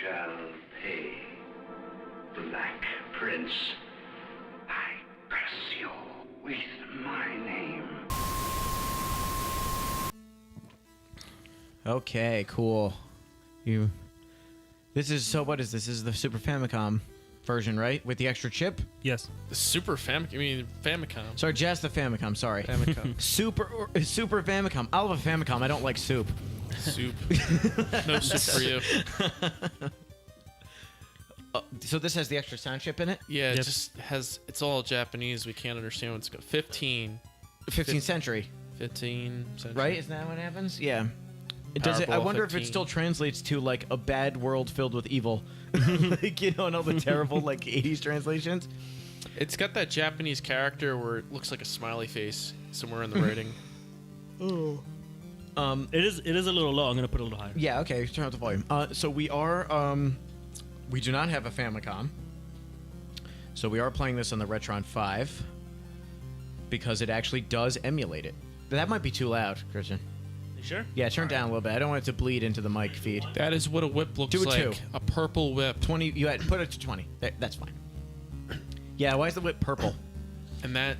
shall pay, Black Prince. I curse you with my name. Okay, cool. This is, so what is this? This is the Super Famicom version, right? With the extra chip? Yes. The Super Famicom. Sorry, just the Famicom, sorry. Famicom. Super Famicom. I'll have a Famicom. I don't like soup. Soup. No soup for you. So this has the extra sound chip in it? Yeah, it Yep. just has, it's all Japanese. We can't understand what's going 15th century. 15 century. Right? Isn't that what happens? Yeah. Does it, I Powerball wonder if it 15. still translates to like a bad world filled with evil. Like, you know, and all the terrible like 80s translations. It's got that Japanese character where it looks like a smiley face somewhere in the writing. It is a little low. I'm gonna put it a little higher. Yeah, okay, turn up the volume. So we do not have a Famicom. So we are playing this on the Retron 5 because it actually does emulate it. That might be too loud, Christian. You sure? Yeah, turn it down a little bit. I don't want it to bleed into the mic feed. That is what a whip looks Do it like. too. A purple whip. 20, you had put it to 20. That's fine. Yeah, why is the whip purple? And that...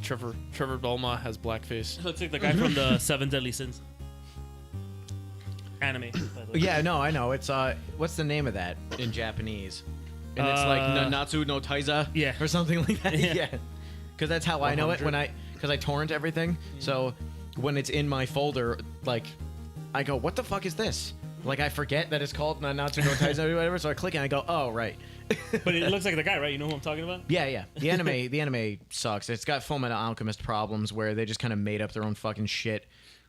Trevor Dolma has blackface. Looks like the guy from the Seven Deadly Sins. Anime. by the way. Yeah, no, I know. It's what's the name of that in Japanese? And it's like Nanatsu no Taiza, Yeah. or something like that. Yeah. Yeah, because that's how I know it 100. because I torrent everything. So when it's in my folder, like I go, what the fuck is this? Like I forget that it's called Nanatsu no Taiza or whatever. So I click and I go, oh right. But it looks like the guy, right? You know who I'm talking about? Yeah. The anime sucks. It's got Fullmetal Alchemist problems where they just kind of made up their own fucking shit.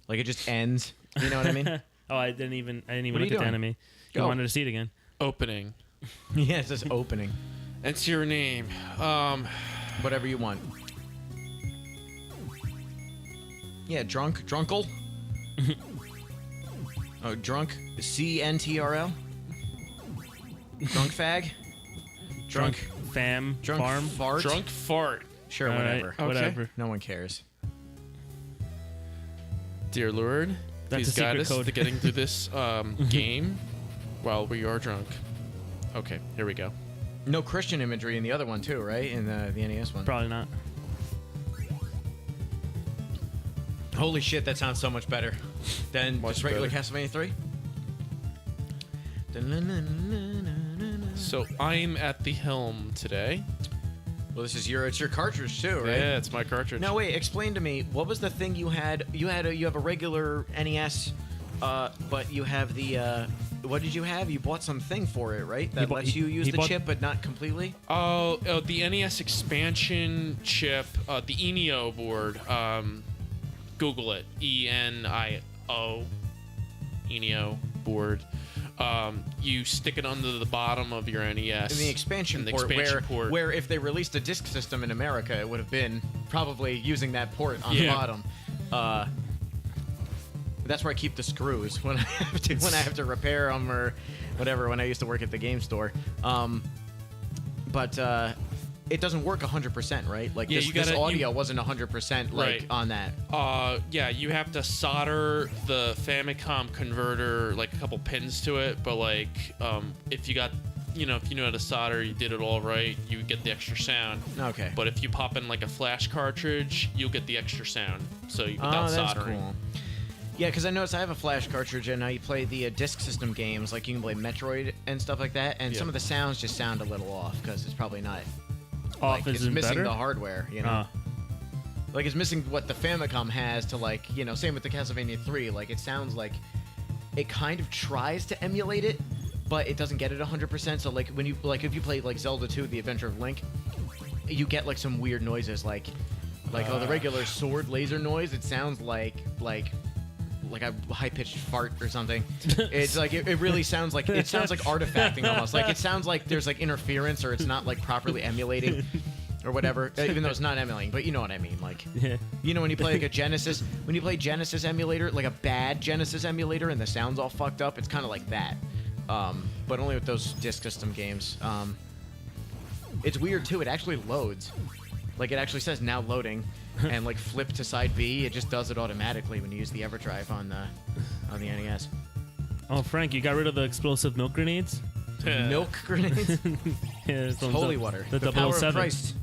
Like it just ends. You know what I mean? Oh, I didn't even What are you look at the doing? anime. You Go. wanted to see it again. Opening. Yeah, it's just opening. That's your name. Whatever you want. Yeah, drunkle. Oh, drunk. CNTRL. Drunk fag. Drunk Fam. Drunk Farm. fart. Drunk fart. Sure, All right, whatever. Okay. Whatever. No one cares. Dear Lord, That's please a guide secret us code. to getting through this game while we are drunk. Okay, here we go. No Christian imagery in the other one too, right? In the NES one. Probably not. Holy shit, that sounds so much better than Much just regular better. Castlevania 3. So I'm at the helm today. Well, it's your cartridge too, right? Yeah, it's my cartridge. Now wait, explain to me what was the thing you had? You have a regular NES, but you have the what did you have? You bought something for it, right? That lets you use he the bought- chip, but not completely. Oh, the NES expansion chip, the Enio board. Google it. ENIO. Enio board. You stick it under the bottom of your NES. In the expansion In the port, expansion port. where if they released a disc system in America, it would have been probably using that port on the Yeah. bottom. That's where I keep the screws when I have to repair them or whatever. When I used to work at the game store, but it doesn't work 100%, right? Like Yeah, this audio wasn't 100% like Right. on that. Yeah, you have to solder the Famicom converter, like a couple pins to it, but like, if you got, if you know how to solder, you did it all right, you get the extra sound. Okay. But if you pop in like a flash cartridge, you'll get the extra sound. So without that's soldering. cool. Yeah, because I noticed I have a flash cartridge, and I play the disc system games, like you can play Metroid and stuff like that, and Yeah. some of the sounds just sound a little off because it's probably not. Off It's isn't missing better. the hardware, you know. Like it's missing what the Famicom has to like, same with the Castlevania 3. Like it sounds like it kind of tries to emulate it, but it doesn't get it 100%. So like when you if you play like Zelda 2: The Adventure of Link, you get like some weird noises like the regular sword laser noise. It sounds like a high-pitched fart or something. It's like it really sounds like artifacting almost. Like it sounds like there's like interference or it's not like properly emulating or whatever. Even though it's not emulating, but you know what I mean. Like Yeah. when you play like a Genesis, when you play Genesis emulator, like a bad Genesis emulator, and the sound's all fucked up, it's kind of like that. But only with those disc system games. It's weird too. It actually loads. Like it actually says now loading, and like flip to side B, it just does it automatically when you use the EverDrive on the NES. Oh, Frank, you got rid of the explosive milk grenades? Milk grenades. Yeah, it's on Holy the- water. The power of 007. Christ.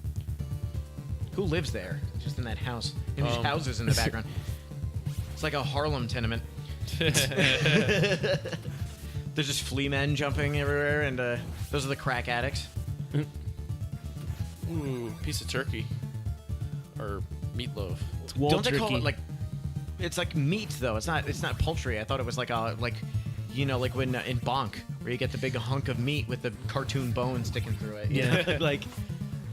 Who lives there? Just in that house. And there's houses in the background. It's like a Harlem tenement. There's just flea men jumping everywhere, and those are the crack addicts. Ooh, piece of turkey. Or meatloaf. It's wall Don't they jerky. call it like? It's like meat though. It's not poultry. I thought it was like like when in Bonk where you get the big hunk of meat with the cartoon bone sticking through it. You Yeah. know? Like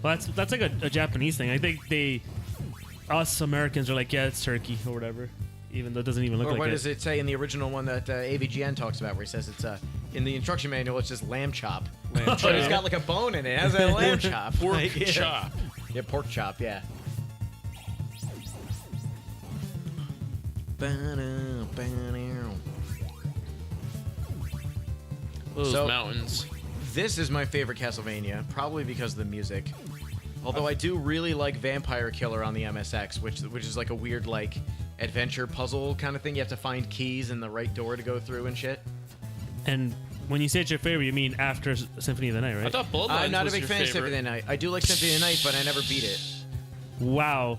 Well, that's like a Japanese thing. I think us Americans are like, yeah, it's turkey or whatever, even though it doesn't even look or like what it. does it say in the original one that AVGN talks about, where he says it's in the instruction manual it's just lamb chop. Lamb But it's chop. got like a bone in it. It has a lamb chop. Pork Like, yeah. chop. Yeah, pork chop. Yeah. Those So- mountains. This is my favorite Castlevania, probably because of the music. Although I do really like Vampire Killer on the MSX, which is like a weird like adventure puzzle kind of thing. You have to find keys in the right door to go through and shit. And when you say it's your favorite, you mean after Symphony of the Night, right? I thought Bloodlines I'm not a was big your fan of favorite. Symphony of the Night. I do like Symphony of the Night, but I never beat it. Wow.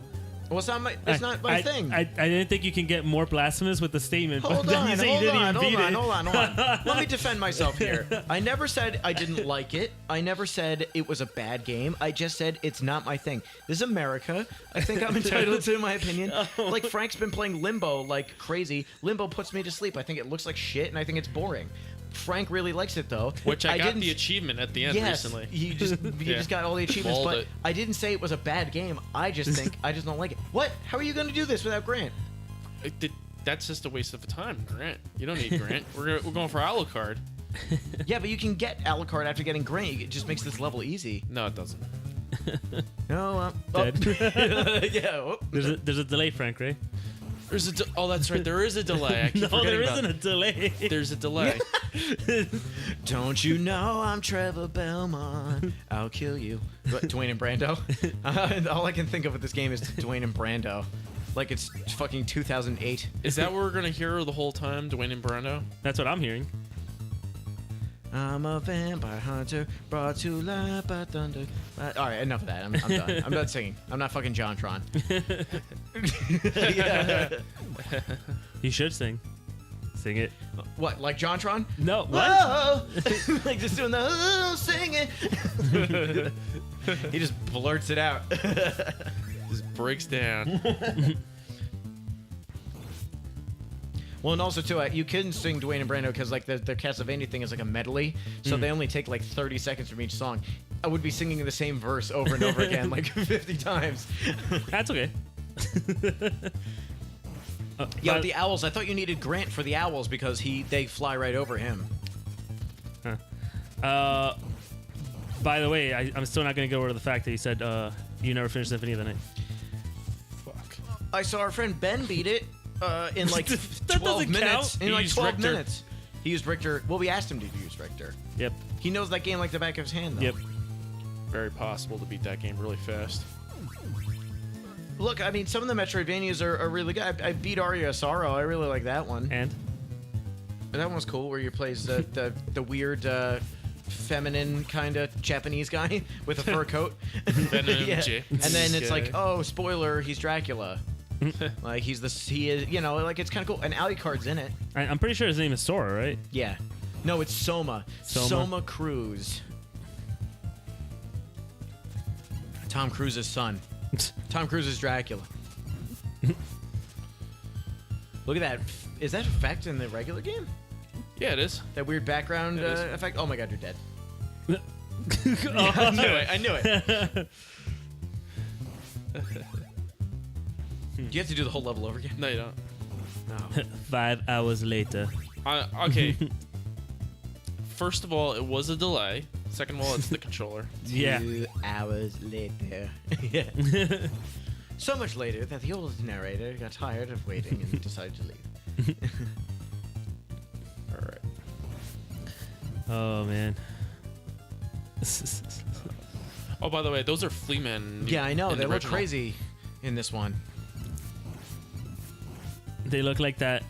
Well, it's not my. It's not my thing. I didn't think you can get more blasphemous with the statement. but Hold then on, you say hold you didn't on, even hold beat on, it. hold on, hold on. Let me defend myself here. I never said I didn't like it. I never said it was a bad game. I just said it's not my thing. This is America. I think I'm entitled to my opinion. Like Frank's been playing Limbo like crazy. Limbo puts me to sleep. I think it looks like shit, and I think it's boring. Frank really likes it though. Which I got didn't- the achievement at the end Yes, recently. you just got all the achievements, Mauled but it. I didn't say it was a bad game. I just think I just don't like it. What? How are you going to do this without Grant? That's just a waste of time, Grant. You don't need Grant. We're going for Alucard. Yeah, but you can get Alucard after getting Grant. It just makes this level easy. No, it doesn't. No, Dead. yeah. Oh. There's a delay, Frank, right? There's oh, that's right. There is a delay. I keep No, forgetting there about isn't a delay. There's a delay. Don't you know I'm Trevor Belmont? I'll kill you. What, Dwayne and Brando? All I can think of with this game is Dwayne and Brando. Like it's fucking 2008. Is that what we're gonna hear the whole time, Dwayne and Brando? That's what I'm hearing. I'm a vampire hunter brought to life by thunder. All right, enough of that. I'm done. I'm done singing. I'm not fucking JonTron. Yeah. You should sing. Sing it. What, like JonTron? No, what? Whoa! Like just doing the singing. He just blurts it out. Just breaks down. Well, and also too, you couldn't sing Dwayne and Brando because like the Castlevania thing is like a medley, so they only take like 30 seconds from each song. I would be singing the same verse over and over again like 50 times. That's okay. Yeah, with the owls, I thought you needed Grant for the owls because they fly right over him. By the way, I'm still not going to go over the fact that you said you never finished Symphony of the Night. Fuck. I saw our friend Ben beat it in like That 12 doesn't minutes. count. In He like used 12 Richter. minutes. He used Richter. Well, we asked him to use Richter. Yep. He knows that game like the back of his hand, though. Yep. Very possible to beat that game really fast. Look, I mean, some of the Metroidvanias are really good. I beat Aria of Sorrow. I really like that one. And That one was cool, where you plays the weird feminine kind of Japanese guy with a fur coat. Venom Yeah. J. And then it's guy. like, oh, spoiler, he's Dracula. Like he is, you know, like it's kind of cool. And Alucard's in it. I'm pretty sure his name is Sora, right? Yeah. No, it's Soma. Soma? Soma Cruz. Tom Cruise's son. Tom Cruise is Dracula. Look at that. Is that effect in the regular game? Yeah, it is. That weird background It is. effect? Oh my god, you're dead. Oh, I knew it. I knew it. Do you have to do the whole level over again? No, you don't. No. 5 hours later. Okay. First of all, it was a delay. Second of all, it's the controller. Yeah. 2 hours later. Yeah. So much later that the old narrator got tired of waiting and decided to leave. All right. Oh man. Oh, by the way, those are flea men. Yeah, I know. in They the look original. crazy in this one. They look like that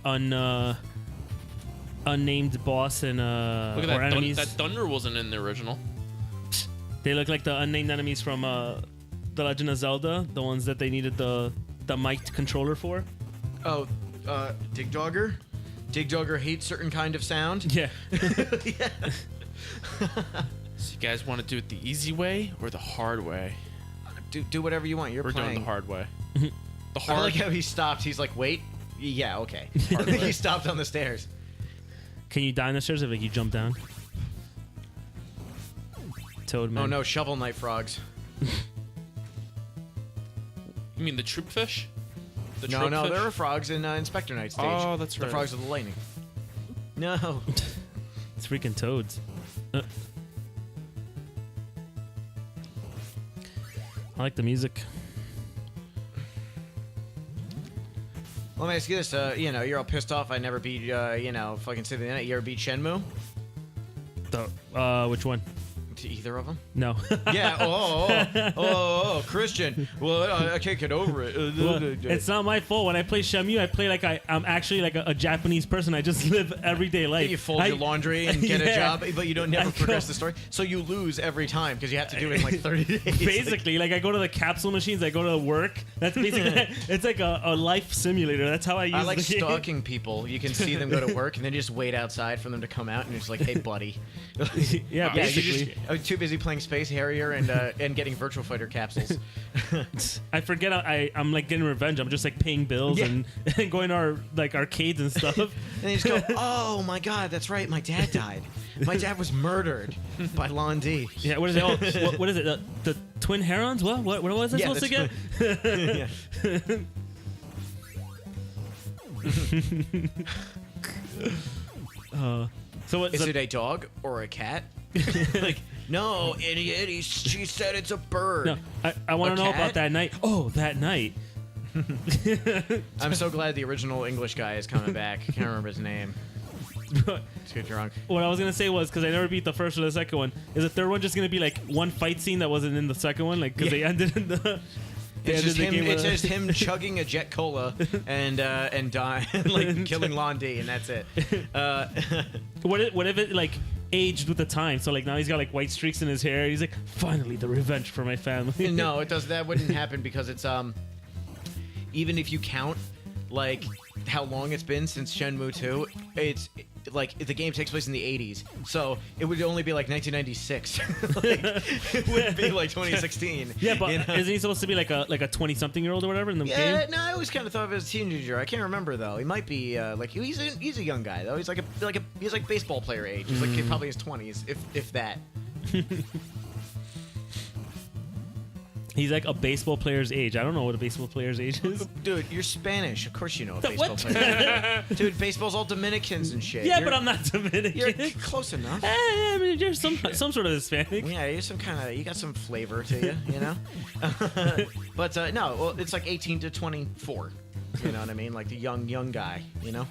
unnamed boss and Look at or that. enemies. That thunder wasn't in the original. They look like the unnamed enemies from The Legend of Zelda, the ones that they needed the mic'd controller for. Oh, Dig Dogger? Dig Dogger hates certain kind of sound? Yeah. Yeah. So you guys want to do it the easy way or the hard way? Do whatever you want. You're We're playing. doing the hard way. The I hard. like how he stopped. He's like, wait. Yeah, okay. He stopped on the stairs. Can you die on the stairs if like, you jump down? Toad man. Oh no, Shovel Knight frogs. You mean the troop fish? The No, troop no, fish? there are frogs in Inspector Knight stage. Oh, that's The right. frogs of the lightning. No. It's freaking toads. I like the music. Let me ask you this. You know, you're all pissed off I never beat, fucking City of the Night. You ever beat Shenmue? Which one? To either of them? No. Yeah, Christian. Well, I can't get over it. Well, it's not my fault. When I play Shenmue, I play like I'm actually like a Japanese person. I just live everyday life. You fold your laundry and get a Yeah. job, but you don't never I progress go- the story. So you lose every time because you have to do it in like 30 days. Basically, like I go to the capsule machines, I go to work. That's basically it's like a life simulator. That's how I use I like the game. stalking people. You can see them go to work and then you just wait outside for them to come out and you're just like, hey, buddy. Yeah, Yeah, basically. I was too busy playing Space Harrier and getting Virtual Fighter capsules. I forget I'm like getting revenge. I'm just like paying bills Yeah. and going to our like arcades and stuff. And you just go, oh my god, that's right, my dad died. My dad was murdered by Lon D. Yeah, what is it? Oh, what is it? The twin herons? What was I Yeah, supposed to the get? So what? Is So, it a dog or a cat? Like, no, idiot. She said it's a bird. no, I want A to know cat? about that night. Oh, that night. I'm so glad the original English guy is coming back. I can't remember his name. Too drunk. What I was gonna say was because I never beat the first or the second one. Is the third one just gonna be like one fight scene that wasn't in the second one? Like because they ended in the. It's just him. with It's a- just him chugging a Jet Cola and dying, like killing Lon D, and that's it. What if it like aged with the time? So like now he's got like white streaks in his hair. He's like, finally the revenge for my family. No, it does. That wouldn't happen because it's even if you count like how long it's been since Shenmue 2, it's like the game takes place in the 80s, so it would only be like 1996. Like, it wouldn't be like 2016. Yeah, but you know? isn't he supposed to be like a 20-something-year-old or whatever in the Yeah, game? no, I always kind of thought of him as a teenager. I can't remember though. He might be like he's a young guy though. He's he's like baseball player age. He's like probably his 20s, if that. He's like a baseball player's age. I don't know what a baseball player's age is. Dude, you're Spanish. Of course you know a The baseball what? player. Dude, baseball's all Dominicans and shit. Yeah, You're- but I'm not Dominican. You're close enough. I mean, you're some sort of Hispanic. Yeah, you're some kind of, you got some flavor to you, you know? But no, well, it's like 18 to 24. You know what I mean? Like the young guy, you know?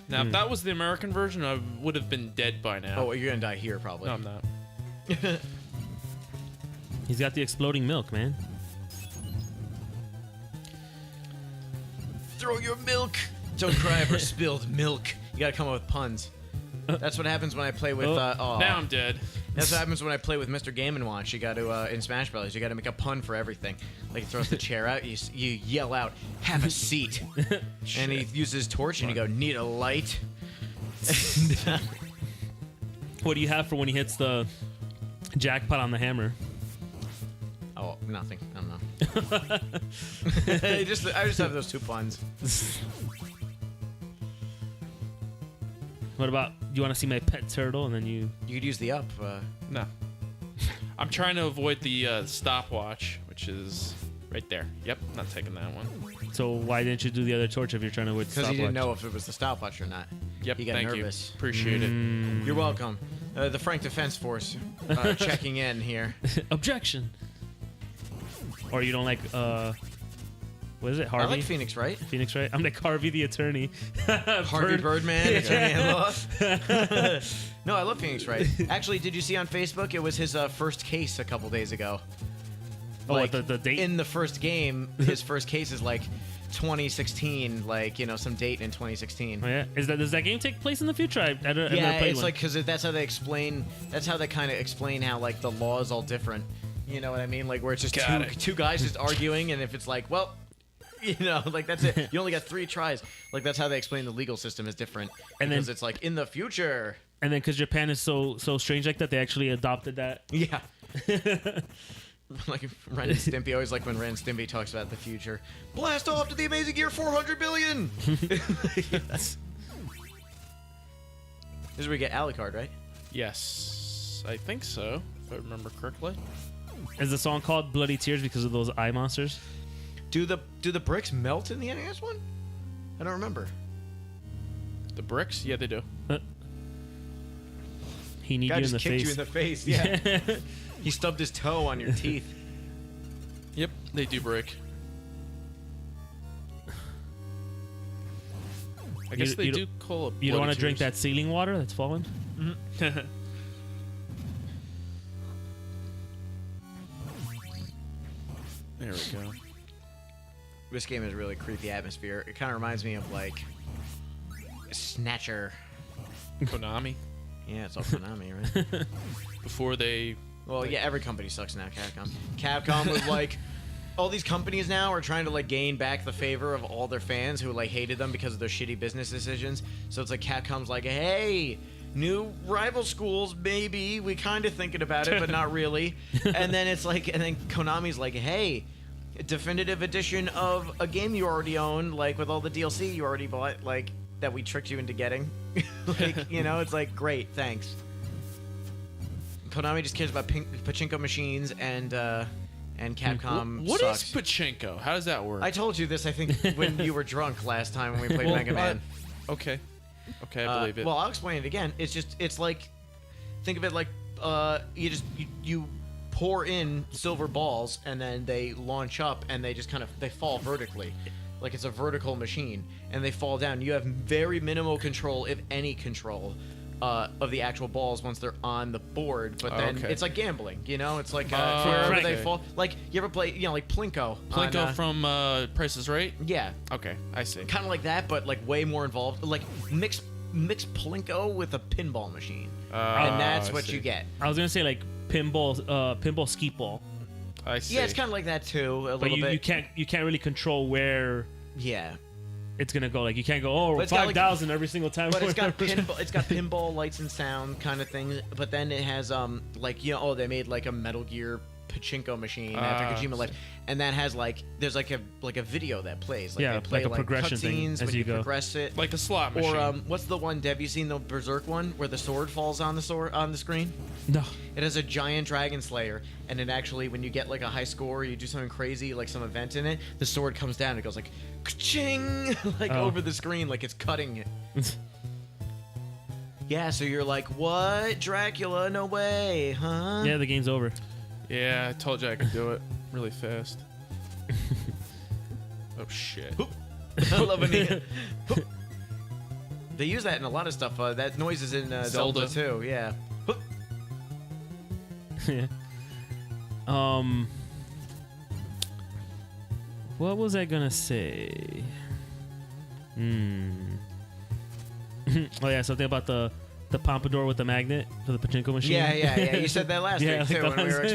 Now, if that was the American version, I would have been dead by now. Oh, well, you're gonna die here probably. No, I'm not. He's got the exploding milk, man. Throw your milk! Don't cry over spilled milk. You gotta come up with puns. That's what happens when I play with, Now I'm dead. That's what happens when I play with Mr. Game & Watch. You got to in Smash Brothers. You got to make a pun for everything. Like he throws the chair out, you yell out, "Have a seat," and he uses his torch, and you go, "Need a light." What do you have for when he hits the jackpot on the hammer? Oh, nothing. I don't know. I just have those two puns. What about, you want to see my pet turtle? And then you... You could use the up. No. I'm trying to avoid the stopwatch, which is right there. Yep, not taking that one. So why didn't you do the other torch if you're trying to avoid Because stopwatch? you didn't know if it was the stopwatch or not. Yep, You got thank nervous. you. Appreciate it. You're welcome. The Frank Defense Force checking in here. Objection. Or you don't like, what is it, Harvey? I like Phoenix Wright. Phoenix, right? I'm like Harvey the attorney. Harvey Birdman, Yeah. attorney at law. No, I love Phoenix Wright. Actually, did you see on Facebook? It was his first case a couple days ago. Oh, the date? In the first game, his first case is like, 2016, like, you know, some date in 2016. Oh, yeah. Does that game take place in the future? I've never Yeah, played it's one. like because that's how they explain. That's how they kind of explain how like the law is all different. You know what I mean? Like where it's just Got it. two guys just arguing, and if it's like, well, you know, like that's it. You only got 3 tries. Like that's how they explain the legal system is different. And because then- it's like in the future. And then because Japan is so strange like that, they actually adopted that. Yeah. Like Ren and Stimpy, always like when Ren and Stimpy talks about the future. Blast off to the amazing year 400 billion. Yes. This is where we get Alucard, right? Yes, I think so, if I remember correctly. Is the song called Bloody Tears because of those eye monsters? Do the bricks melt in the NES one? I don't remember. The bricks? Yeah, they do. He need Guy you in just the kicked face. you in the face. Yeah. He stubbed his toe on your teeth. Yep, they do break. I guess they do call it. You don't want to drink tears. that ceiling water that's falling? There we go. This game has a really creepy atmosphere. It kind of reminds me of like Snatcher. Konami. Yeah, it's all Konami, right? Before they. Well, yeah, every company sucks now, Capcom. Capcom was like, all these companies now are trying to like gain back the favor of all their fans who like hated them because of their shitty business decisions. So it's like Capcom's like, hey, new rival schools, maybe. We kind of thinking about it, but not really. And then it's like, and then Konami's like, hey, definitive edition of a game you already own, like with all the DLC you already bought, like that we tricked you into getting. Like, you know, it's like, great, thanks. Konami just cares about pachinko machines and Capcom What is sucks. pachinko? How does that work? I told you this, I think, when you were drunk last time when we played Well, Mega Man. Okay. Okay, I believe it. Well, I'll explain it again. It's like, think of it like you pour in silver balls and then they launch up and they just they fall vertically. Like it's a vertical machine and they fall down. You have very minimal control, if any control, of the actual balls once they're on the board. But then Okay. it's like gambling, you know? It's like Oh, wherever they okay. fall. Like you ever play, you know, like Plinko. Plinko on, from Price is Right? yeah, Okay, I see. kind of like that, but like way more involved. Like mix Plinko with a pinball machine, and that's I what see. you get. I was gonna say like pinball skeet ball, I see. Yeah, it's kind of like that too, a but little bit. you can't really control where Yeah, it's gonna go. Like you can't go, oh, But it's got, like- 5,000 every single time. but it's got pinball lights and sound kind of things. But then it has like, you know, oh, they made like a Metal Gear pachinko machine after Kojima left, and that has like there's like a video that plays. Like Yeah, they play like a progression thing cutscenes as when you you go. progress it. like a slot machine. Or what's the one? Have you seen the Berserk one where the sword falls on the screen? No. It has a giant dragon slayer, and it actually, when you get like a high score, or you do something crazy, like some event in it, the sword comes down. And it goes like, ka-ching, like Oh. over the screen, like it's cutting it. Yeah, so you're like, what, Dracula? No way, huh? Yeah, the game's over. Yeah, I told you I could do it really fast. Oh shit. I love it. They use that in a lot of stuff. That noise is in Zelda too. Yeah. Yeah. What was I gonna say? Oh yeah, something about the pompadour with the magnet for the pachinko machine. Yeah. You said that last Yeah, week like too the when we were last-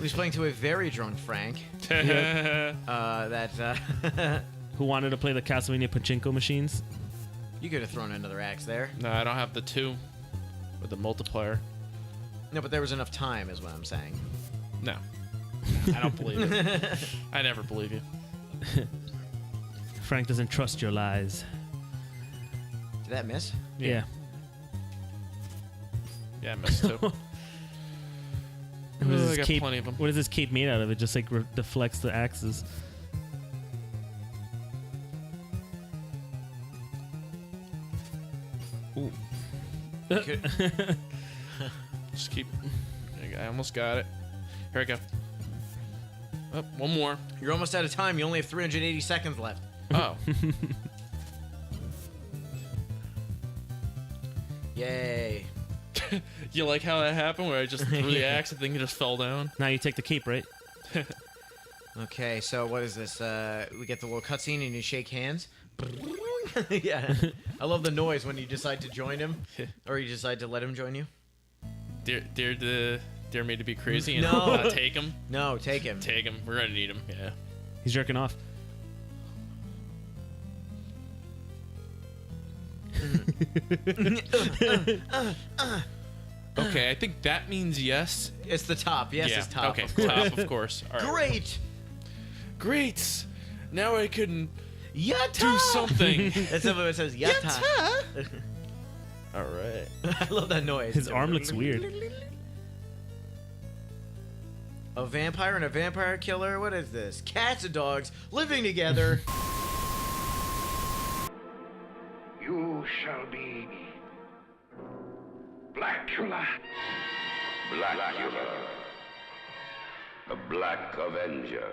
explaining to a very drunk Frank Yeah. that Who wanted to play the Castlevania pachinko machines? you could have thrown another axe there. No, I don't have the 2 with the multiplier. No, but there was enough time, is what I'm saying. No. I don't believe it. I never believe you. Frank doesn't trust your lies. Did that miss? Yeah. Yeah, I missed 2. What I is this got cape? plenty of 'em. What is this cape made out of? It just like deflects the axes. Ooh. Could- Just keep. I almost got it. Here I go. Oh, one more. You're almost out of time. You only have 380 seconds left. Oh. Yay. You like how that happened? Where I just threw the Yeah. axe and thing just fell down? Now you take the cape, right? Okay, so what is this? We get the little cutscene and you shake hands. Yeah, I love the noise when you decide to join him, or you decide to let him join you. Dare me to be crazy and No. not take him. No, take him. Take him. We're gonna need him. Yeah. He's jerking off. Okay, I think that means yes. It's the top. Yes, yeah. it's top. Okay, of course. top, of course. All right. Great. Great. Now I can Yatta. do something. That's something that says yatta. All right. I love that noise. His arm looks weird. A vampire and a vampire killer? What is this? Cats and dogs living together. You shall be Blackula. Blackula. A Black Avenger.